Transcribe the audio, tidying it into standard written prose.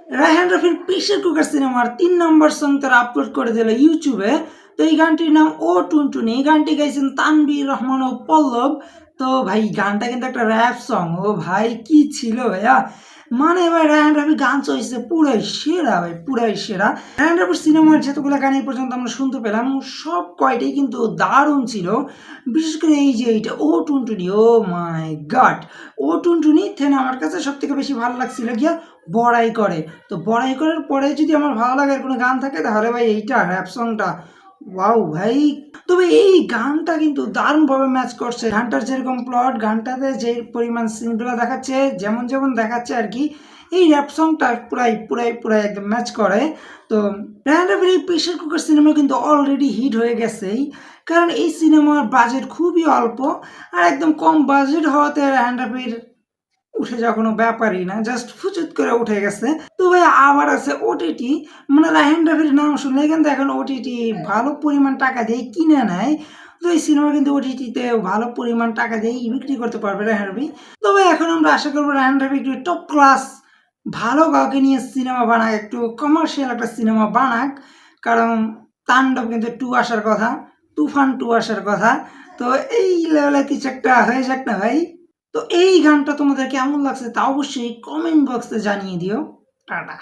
রায়হান রাফির pressure cooker সিনেমার ৩ নম্বর song তারা আপলোড করে দিল ইউটিউবে। তো এই গানটির নাম ও টুনটুনি। এই গানটি গাইছেন তানভীর রহমান ও পল্লব। তো ভাই গানটা কিন্তু একটা র্যাপ সং। ও ভাই কি ছিল ভাইয়া, মানে ভাই রায়হান রাফি গান চলছে পুরাই সেরা ভাই, পুরাই সেরা। রায়হান রাফির সিনেমার যতগুলো গান এই পর্যন্ত আমরা শুনতে পেলাম সব কয়টাই কিন্তু দারুণ ছিল। বিশেষ করে এই যে এইটা ও টুনটুনি, ও মাই গড, ও টুনটুনি থেন আমার কাছে সব থেকে বেশি ভালো লাগছিল গিয়া বড়াই করে। তো বড়াই করার পরে যদি আমার ভালো লাগার কোনো গান থাকে তাহলে ভাই এইটা র্যাপ সংটা, ওয়াও ভাই। তবে এই গানটা কিন্তু দারুণভাবে ম্যাচ করছে। গানটার যেরকম প্লট, গানটাতে যে পরিমাণ সিনগুলো দেখাচ্ছে, যেমন যেমন দেখাচ্ছে আর কি, এই র্যাপ সংটা পুরাই পুরাই পুরাই একদম ম্যাচ করে। তো রায়হান রাফির এই প্রেশার কুকার সিনেমা কিন্তু অলরেডি হিট হয়ে গেছেই, কারণ এই সিনেমার বাজেট খুবই অল্প। আর একদম কম বাজেট হওয়াতে রায়হান রাফির উঠে যাওয়া কোনো ব্যাপারই না, জাস্ট ফুচুত করে উঠে গেছে। তো ভাই আবার আছে ওটিটি, মানে রায়হান রাফির নাম শুনলে কিন্তু এখন ওটিটি ভালো পরিমাণ টাকা দিয়ে কিনে নেয়। তো এই সিনেমা কিন্তু ওটিটিতে ভালো পরিমাণ টাকা দিয়েই বিক্রি করতে পারবে রায়হান রাফি। তবে এখন আমরা আশা করবো রায়হান রাফি একটু টপ ক্লাস ভালো কাউকে নিয়ে সিনেমা বানাক, একটু কমার্শিয়াল একটা সিনেমা বানাক। কারণ তাণ্ডব কিন্তু 2 আসার কথা, তুফান 2 আসার কথা। তো এই লেভেলে কিছু একটা হয়ে যাক না ভাই। তো এই গানটা তোমাদের কেমন লাগছে তা অবশ্যই কমেন্ট বক্সে জানিয়ে দিও। টাটা।